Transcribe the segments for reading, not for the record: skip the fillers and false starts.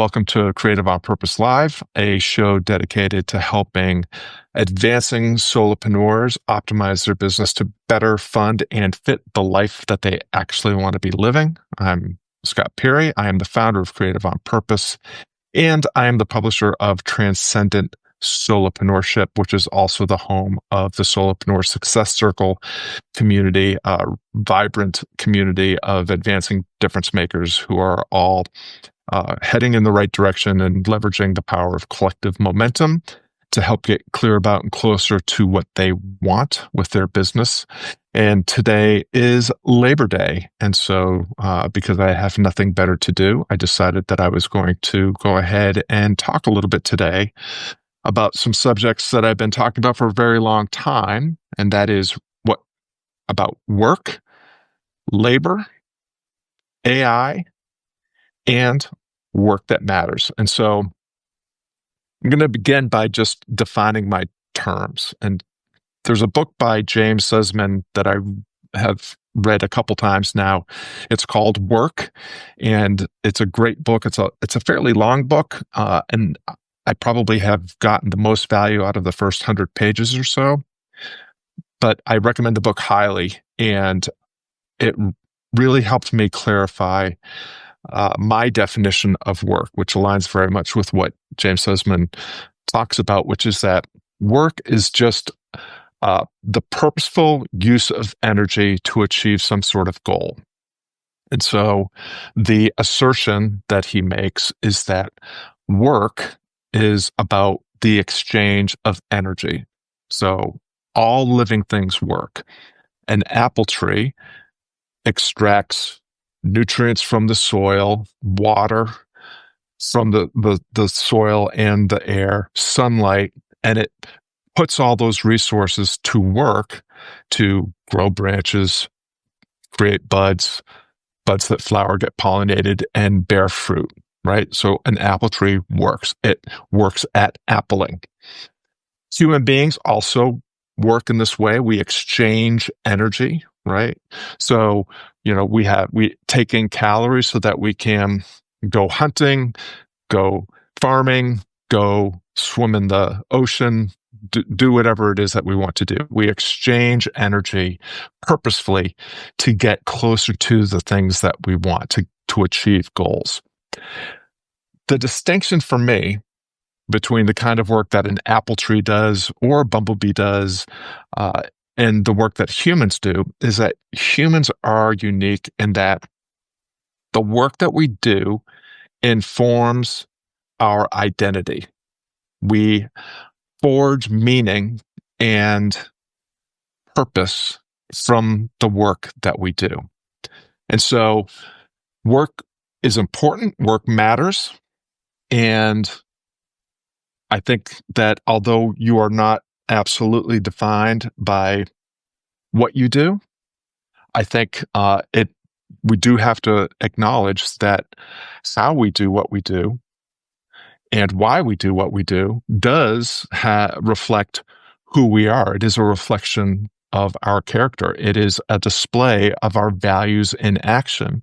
Welcome to Creative on Purpose Live, a show dedicated to helping advancing solopreneurs optimize their business to better fund and fit the life that they actually want to be living. I'm Scott Perry. I am the founder of Creative on Purpose, and I am the publisher of Transcendent Solopreneurship, which is also the home of the Solopreneur Success Circle community, a vibrant community of advancing difference makers who are all heading in the right direction and leveraging the power of collective momentum to help get clear about and closer to what they want with their business. And today is Labor Day. And so because I have nothing better to do, I decided that I was going to go ahead and talk a little bit today about some subjects that I've been talking about for a very long time. And that is about work, labor, AI, and work that matters. And so I'm going to begin by just defining my terms. And there's a book by James Suzman that I have read a couple times now. It's called Work, and it's a great book. It's a fairly long book, and I probably have gotten the most value out of the first 100 pages or so. But I recommend the book highly, and it really helped me clarify my definition of work, which aligns very much with what James Suzman talks about, which is that work is just the purposeful use of energy to achieve some sort of goal. And so the assertion that he makes is that work is about the exchange of energy. So all living things work. An apple tree extracts nutrients from the soil, water from the soil and the air, sunlight, and it puts all those resources to work to grow branches, create buds that flower, get pollinated, and bear fruit, right? So an apple tree works. It works at appling. Human beings also work in this way. We exchange energy, right? So, we take in calories so that we can go hunting, go farming, go swim in the ocean, do whatever it is that we want to do. We exchange energy purposefully to get closer to the things that we want to achieve goals. The distinction for me between the kind of work that an apple tree does or a bumblebee does, and the work that humans do is that humans are unique in that the work that we do informs our identity. We forge meaning and purpose from the work that we do. And so work is important, work matters. And I think that although you are not absolutely defined by what you do, I think we do have to acknowledge that how we do what we do and why we do what we do does reflect who we are. It is a reflection of our character. It is a display of our values in action,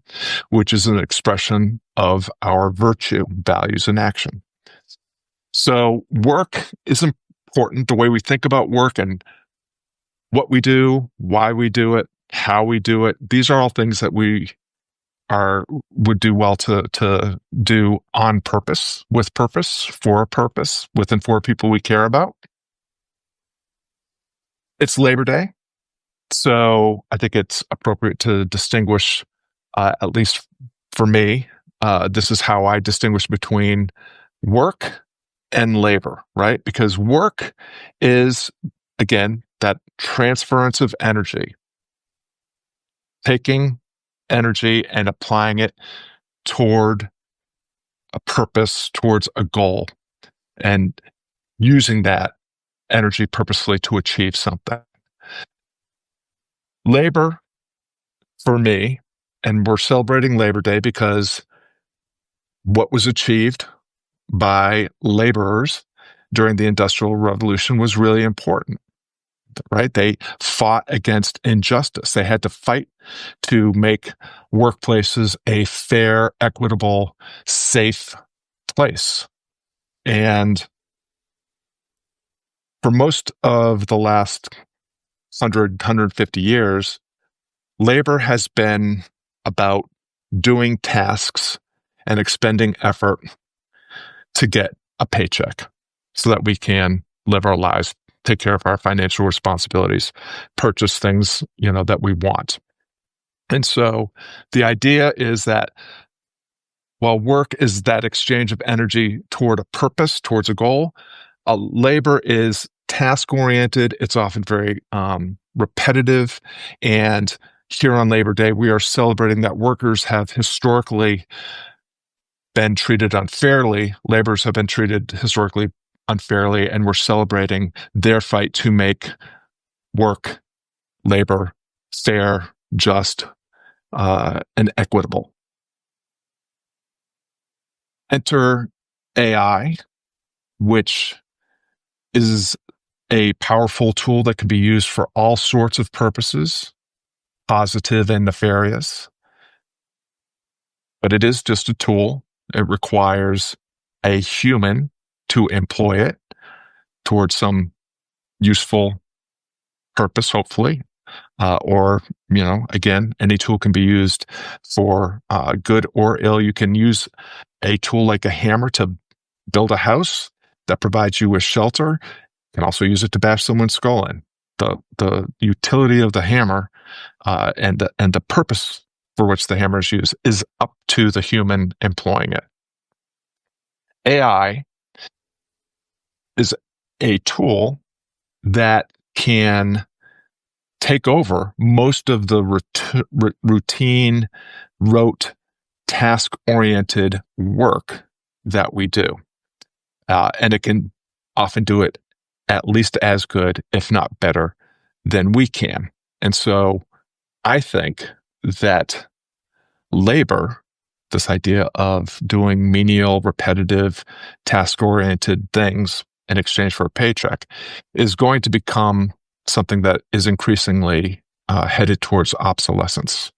which is an expression of our virtue, values in action. So work is important, the way we think about work and what we do, why we do it, how we do it. These are all things that we would do well to do on purpose, with purpose, for a purpose, with and for people we care about. It's Labor Day, so I think it's appropriate to distinguish, at least for me, this is how I distinguish between work and labor, right? Because work is, again, that transference of energy, taking energy and applying it toward a purpose, towards a goal, and using that energy purposefully to achieve something. Labor, for me, and we're celebrating Labor Day because what was achieved by laborers during the Industrial Revolution was really important, right? They fought against injustice. They had to fight to make workplaces a fair, equitable, safe place. And for most of the last 150 years, labor has been about doing tasks and expending effort to get a paycheck so that we can live our lives, take care of our financial responsibilities, purchase things, that we want. And so the idea is that while work is that exchange of energy toward a purpose, towards a goal, labor is task-oriented. It's often very repetitive. And here on Labor Day, we are celebrating that workers have historically been treated unfairly. Laborers have been treated historically unfairly, and we're celebrating their fight to make work, labor, fair, just, and equitable. Enter AI, which is a powerful tool that can be used for all sorts of purposes, positive and nefarious. But it is just a tool. It requires a human to employ it towards some useful purpose, hopefully. Or, again, any tool can be used for good or ill. You can use a tool like a hammer to build a house that provides you with shelter. You can also use it to bash someone's skull in. The utility of the hammer and the purpose for which the hammer is used is up to the human employing it. AI is a tool that can take over most of the routine, rote, task-oriented work that we do. And it can often do it at least as good, if not better, than we can. And so I think that labor, this idea of doing menial, repetitive, task-oriented things in exchange for a paycheck, is going to become something that is increasingly headed towards obsolescence,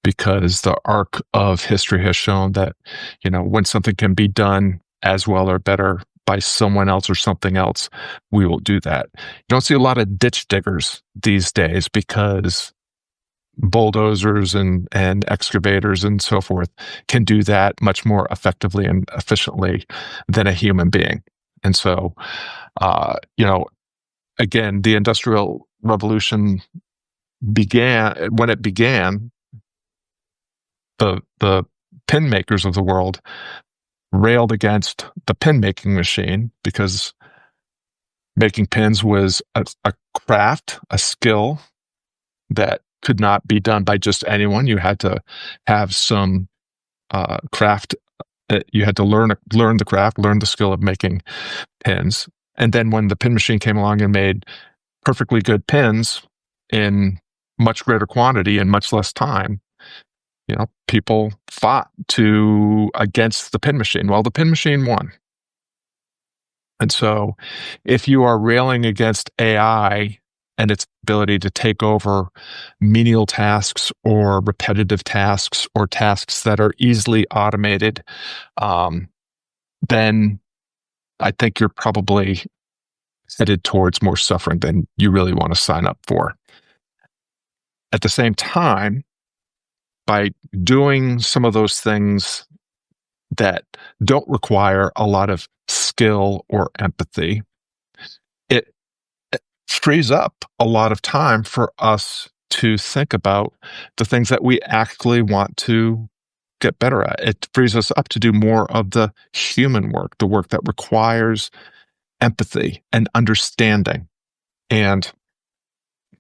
because the arc of history has shown that, when something can be done as well or better by someone else or something else, we will do that. You don't see a lot of ditch diggers these days because bulldozers and excavators and so forth can do that much more effectively and efficiently than a human being. And so, again, the Industrial Revolution began, the pin makers of the world railed against the pin making machine because making pins was a craft, a skill that could not be done by just anyone. You had to have some craft. You had to learn the craft, learn the skill of making pins. And then when the pin machine came along and made perfectly good pins in much greater quantity and much less time, people fought against the pin machine. Well, the pin machine won. And so if you are railing against AI and its ability to take over menial tasks or repetitive tasks or tasks that are easily automated, then I think you're probably headed towards more suffering than you really want to sign up for. At the same time, by doing some of those things that don't require a lot of skill or empathy, it frees up a lot of time for us to think about the things that we actually want to get better at. It frees us up to do more of the human work, the work that requires empathy and understanding and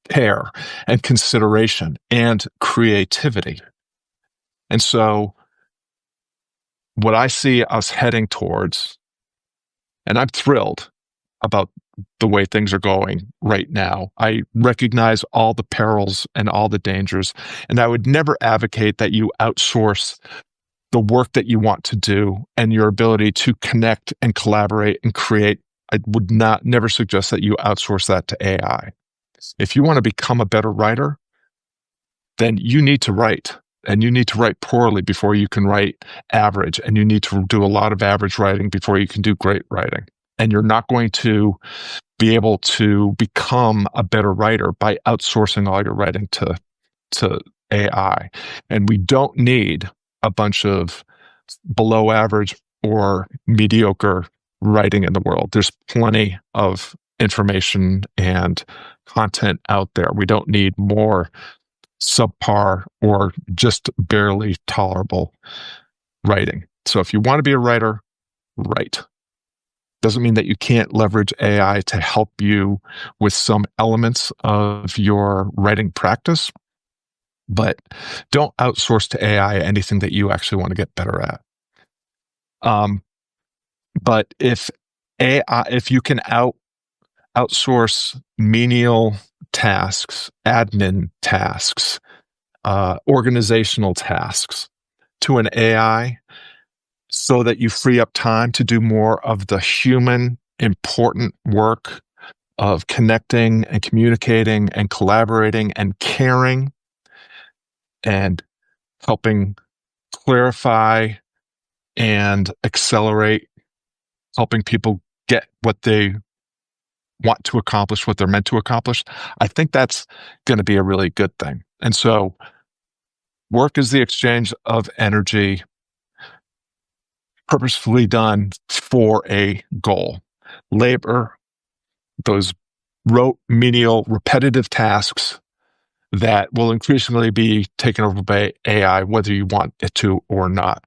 care and consideration and creativity. And so what I see us heading towards, and I'm thrilled about the way things are going right now. I recognize all the perils and all the dangers, and I would never advocate that you outsource the work that you want to do and your ability to connect and collaborate and create. I would never suggest that you outsource that to AI. If you want to become a better writer, then you need to write. and you need to write poorly before you can write average, and you need to do a lot of average writing before you can do great writing. And you're not going to be able to become a better writer by outsourcing all your writing to AI. And we don't need a bunch of below average or mediocre writing in the world. There's plenty of information and content out there. We don't need more subpar or just barely tolerable writing. So if you want to be a writer, write. Doesn't mean that you can't leverage AI to help you with some elements of your writing practice, but don't outsource to AI anything that you actually want to get better at. But if you can outsource menial tasks, admin tasks, organizational tasks to an AI so that you free up time to do more of the human important work of connecting and communicating and collaborating and caring and helping clarify and accelerate, helping people get what they want to accomplish, what they're meant to accomplish, I think that's going to be a really good thing. And so work is the exchange of energy purposefully done for a goal. Labor, those rote, menial, repetitive tasks that will increasingly be taken over by AI, whether you want it to or not.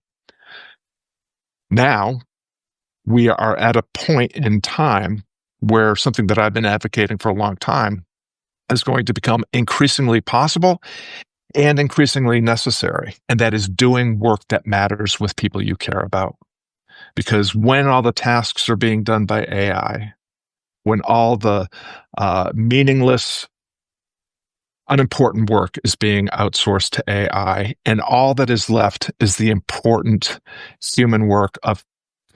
Now, we are at a point in time where something that I've been advocating for a long time is going to become increasingly possible and increasingly necessary, and that is doing work that matters with people you care about. Because when all the tasks are being done by AI, when all the meaningless, unimportant work is being outsourced to AI, and all that is left is the important human work of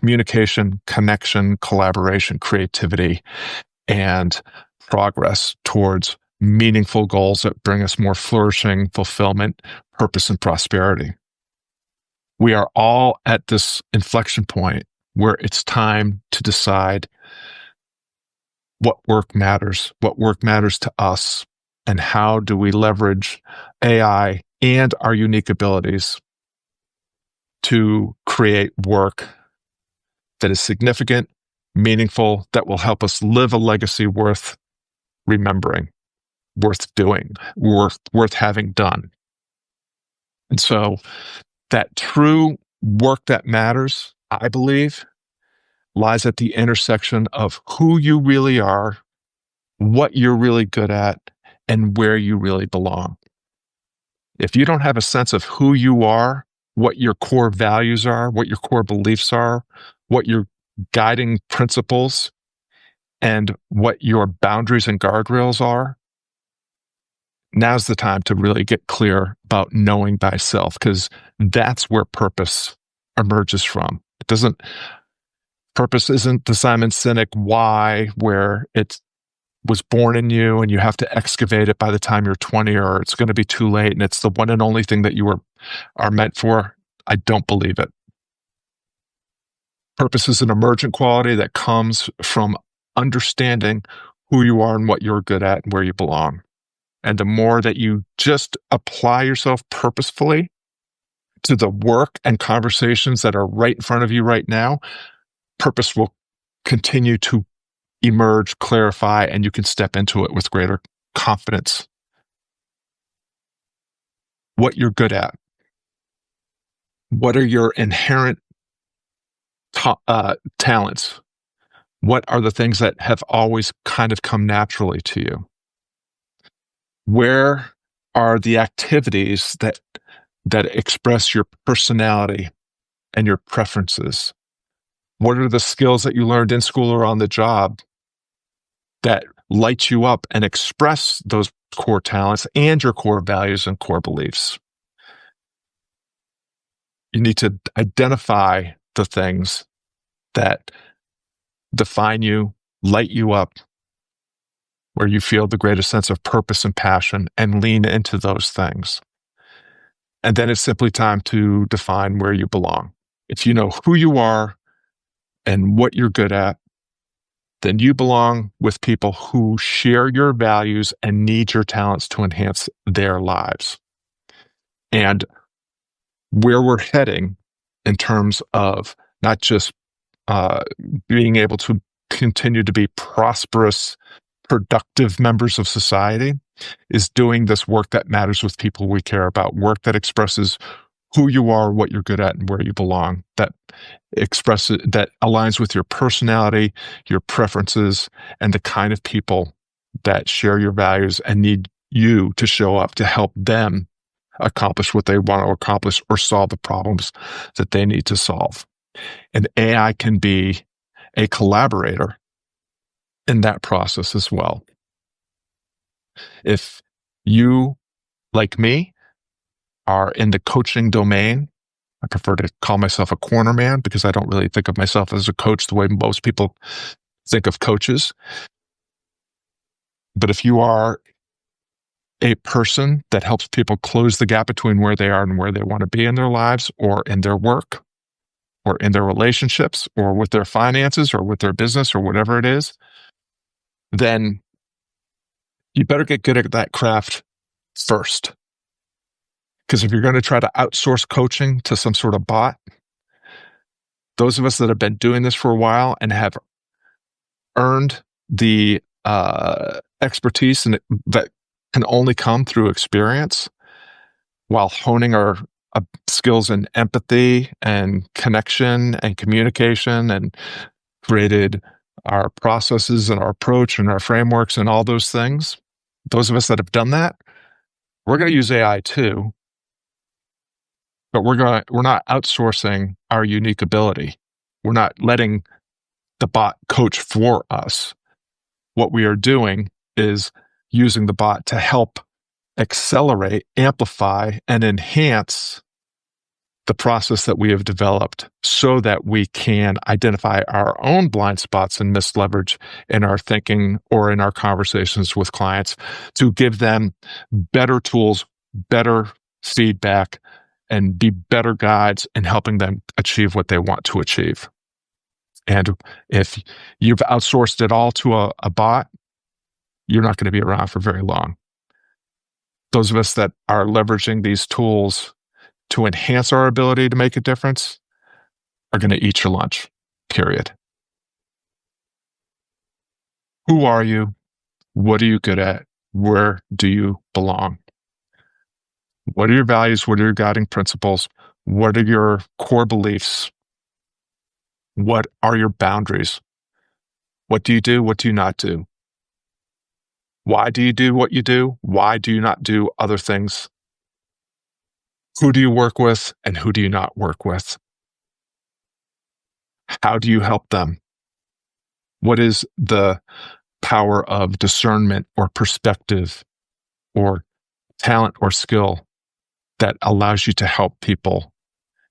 communication, connection, collaboration, creativity, and progress towards meaningful goals that bring us more flourishing, fulfillment, purpose, and prosperity. We are all at this inflection point where it's time to decide what work matters to us, and how do we leverage AI and our unique abilities to create work that is significant, meaningful, that will help us live a legacy worth remembering, worth doing, worth having done. And so that true work that matters, I believe, lies at the intersection of who you really are, what you're really good at, and where you really belong. If you don't have a sense of who you are, what your core values are, what your core beliefs are, what your guiding principles, and what your boundaries and guardrails are, now's the time to really get clear about knowing thyself, because that's where purpose emerges from. Purpose isn't the Simon Sinek why, where it was born in you and you have to excavate it by the time you're 20, or it's going to be too late and it's the one and only thing that you are meant for. I don't believe it. Purpose is an emergent quality that comes from understanding who you are and what you're good at and where you belong. And the more that you just apply yourself purposefully to the work and conversations that are right in front of you right now, purpose will continue to emerge, clarify, and you can step into it with greater confidence. What you're good at. What are your inherent talents? What are the things that have always kind of come naturally to you? Where are the activities that express your personality and your preferences? What are the skills that you learned in school or on the job that light you up and express those core talents and your core values and core beliefs? You need to identify the things that define you, light you up, where you feel the greatest sense of purpose and passion, and lean into those things. And then it's simply time to define where you belong. If you know who you are and what you're good at, then you belong with people who share your values and need your talents to enhance their lives. And where we're heading in terms of not just being able to continue to be prosperous, productive members of society is doing this work that matters with people we care about, work that expresses who you are, what you're good at, and where you belong, that aligns with your personality, your preferences, and the kind of people that share your values and need you to show up to help them accomplish what they want to accomplish or solve the problems that they need to solve. And AI can be a collaborator in that process as well. If you, like me, are in the coaching domain, I prefer to call myself a corner man because I don't really think of myself as a coach the way most people think of coaches. But if you are a person that helps people close the gap between where they are and where they want to be in their lives or in their work or in their relationships or with their finances or with their business or whatever it is, then you better get good at that craft first. Because if you're going to try to outsource coaching to some sort of bot, those of us that have been doing this for a while and have earned the expertise that can only come through experience while honing our skills in empathy and connection and communication and created our processes and our approach and our frameworks and all those things, those of us that have done that, we're going to use AI too. But we're not outsourcing our unique ability. We're not letting the bot coach for us. What we are doing is using the bot to help accelerate, amplify, and enhance the process that we have developed so that we can identify our own blind spots and misleverage in our thinking or in our conversations with clients to give them better tools, better feedback, and be better guides in helping them achieve what they want to achieve. And if you've outsourced it all to a bot, you're not going to be around for very long. Those of us that are leveraging these tools to enhance our ability to make a difference are going to eat your lunch, period. Who are you? What are you good at? Where do you belong? What are your values? What are your guiding principles? What are your core beliefs? What are your boundaries? What do you do? What do you not do? Why do you do what you do? Why do you not do other things? Who do you work with and who do you not work with? How do you help them? What is the power of discernment or perspective or talent or skill that allows you to help people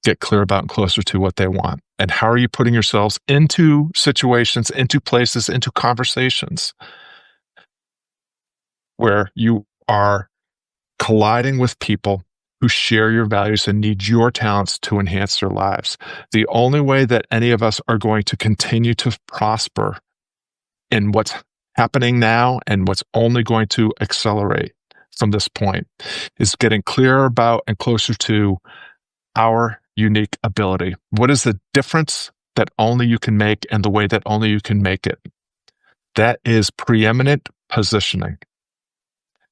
get clear about and closer to what they want? And how are you putting yourselves into situations, into places, into conversations where you are colliding with people who share your values and need your talents to enhance their lives? The only way that any of us are going to continue to prosper in what's happening now and what's only going to accelerate from this point is getting clearer about and closer to our unique ability. What is the difference that only you can make and the way that only you can make it? That is preeminent positioning.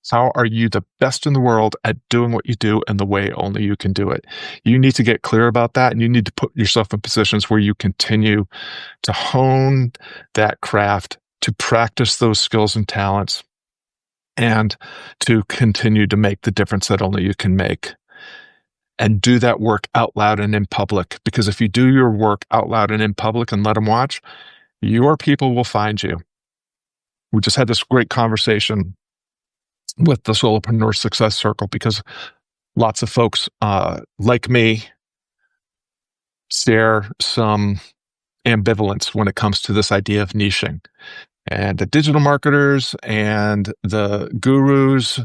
How are you the best in the world at doing what you do and the way only you can do it? You need to get clear about that, and you need to put yourself in positions where you continue to hone that craft, to practice those skills and talents, and to continue to make the difference that only you can make. And do that work out loud and in public. Because if you do your work out loud and in public and let them watch, your people will find you. We just had this great conversation with the Solopreneur Success Circle because lots of folks like me share some ambivalence when it comes to this idea of niching. And the digital marketers and the gurus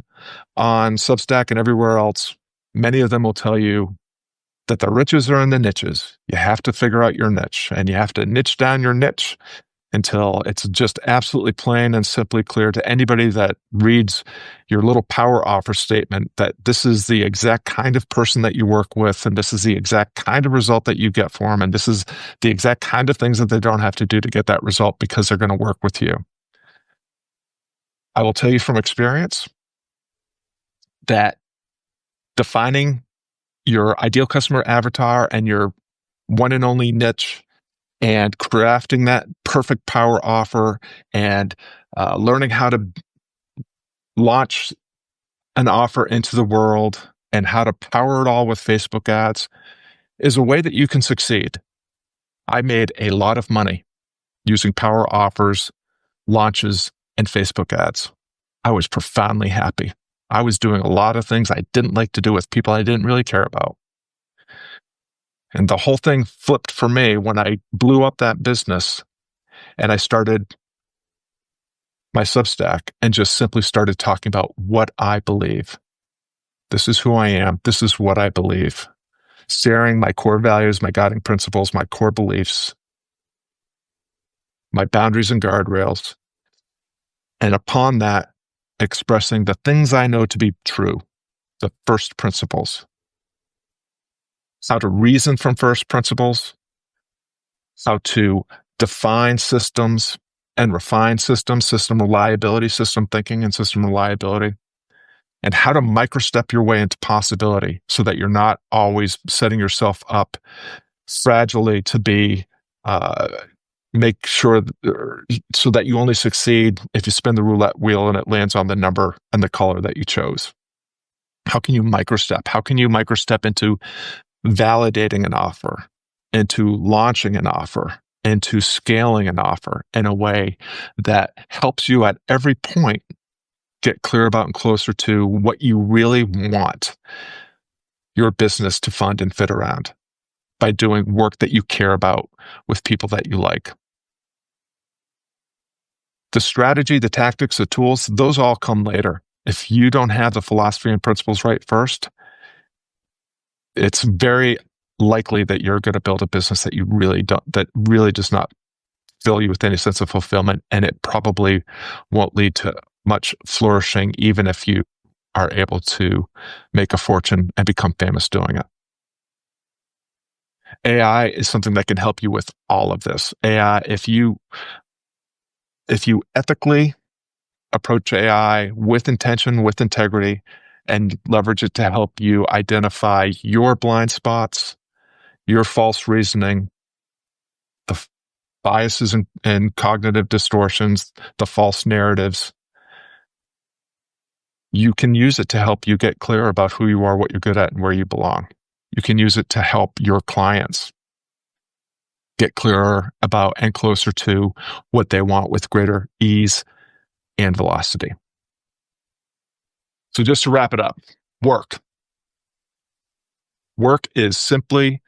on Substack and everywhere else Many of them will tell you that the riches are in the niches. You have to figure out your niche, and you have to niche down your niche until it's just absolutely plain and simply clear to anybody that reads your little power offer statement that this is the exact kind of person that you work with, and this is the exact kind of result that you get for them, and this is the exact kind of things that they don't have to do to get that result because they're going to work with you. I will tell you from experience that defining your ideal customer avatar and your one and only niche and crafting that perfect power offer and learning how to launch an offer into the world and how to power it all with Facebook ads is a way that you can succeed. I made a lot of money using power offers, launches, and Facebook ads. I was profoundly happy. I was doing a lot of things I didn't like to do with people I didn't really care about. And the whole thing flipped for me when I blew up that business and I started my Substack and just simply started talking about what I believe. This is who I am. This is what I believe. Sharing my core values, my guiding principles, my core beliefs, my boundaries and guardrails. And upon that, expressing the things I know to be true, the first principles. How to reason from first principles, how to define systems and refine systems, system reliability, system thinking, and system reliability, and how to microstep your way into possibility so that you're not always setting yourself up fragilely to be, make sure so that you only succeed if you spin the roulette wheel and it lands on the number and the color that you chose. How can you microstep? How can you microstep into validating an offer, into launching an offer, into scaling an offer in a way that helps you at every point get clear about and closer to what you really want your business to fund and fit around by doing work that you care about with people that you like. The strategy, the tactics, the tools, those all come later. If you don't have the philosophy and principles right first, it's very likely that you're going to build a business that you really don't, that really does not fill you with any sense of fulfillment, and it probably won't lead to much flourishing, even if you are able to make a fortune and become famous doing it. AI is something that can help you with all of this. AI, if you ethically approach AI with intention, with integrity, and leverage it to help you identify your blind spots, your false reasoning, the biases and cognitive distortions, the false narratives, you can use it to help you get clear about who you are, what you're good at, and where you belong. You can use it to help your clients get clearer about and closer to what they want with greater ease and velocity. So just to wrap it up, work. Work is simply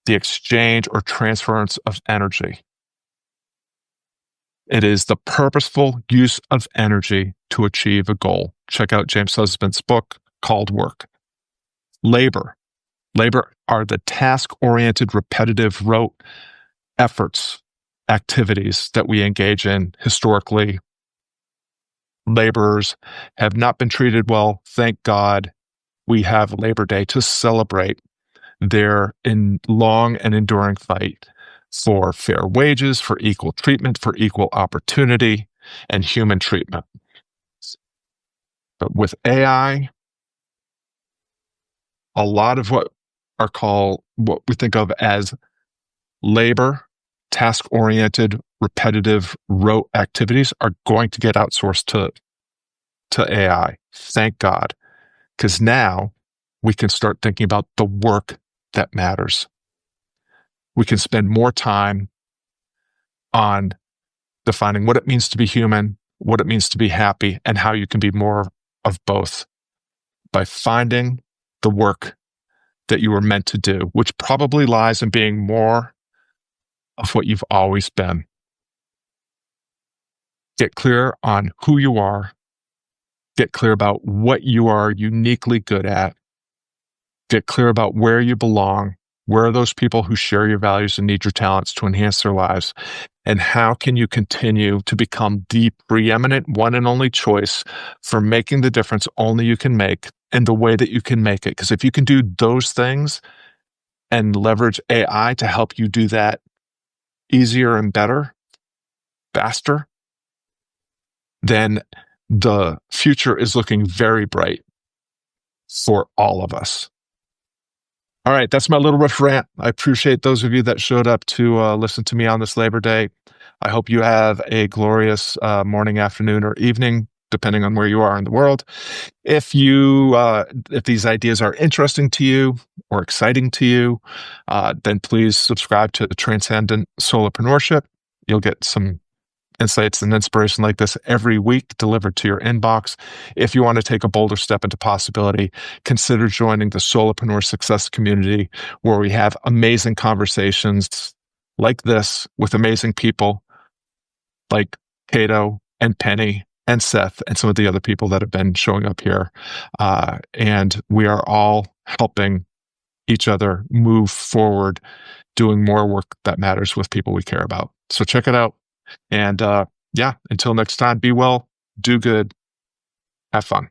the exchange or transference of energy. It is the purposeful use of energy to achieve a goal. Check out James Suzman's book called Work. Labor. Labor are the task-oriented, repetitive, rote efforts, activities that we engage in historically. Laborers have not been treated well. Thank God we have Labor Day to celebrate their long and enduring fight for fair wages, for equal treatment, for equal opportunity, and human treatment. But with AI, a lot of what we think of as labor, task-oriented, repetitive, rote activities are going to get outsourced to AI. Thank God. Because now we can start thinking about the work that matters. We can spend more time on defining what it means to be human, what it means to be happy, and how you can be more of both by finding the work that you were meant to do, which probably lies in being more of what you've always been. Get clear on who you are. Get clear about what you are uniquely good at Get clear about where you belong. Where are those people who share your values and need your talents to enhance their lives? And how can you continue to become the preeminent one and only choice for making the difference only you can make in the way that you can make it? Because if you can do those things and leverage AI to help you do that easier and better, faster, then the future is looking very bright for all of us. All right, that's my little riff rant. I appreciate those of you that showed up to listen to me on this Labor Day. I hope you have a glorious morning, afternoon, or evening, depending on where you are in the world. If these ideas are interesting to you or exciting to you, then please subscribe to Transcendent Solopreneurship. You'll get some insights and inspiration like this every week delivered to your inbox. If you want to take a bolder step into possibility, consider joining the Solopreneur Success community, where we have amazing conversations like this with amazing people like Cato and Penny and Seth and some of the other people that have been showing up here. And we are all helping each other move forward, doing more work that matters with people we care about. So check it out. And until next time, be well, do good, have fun.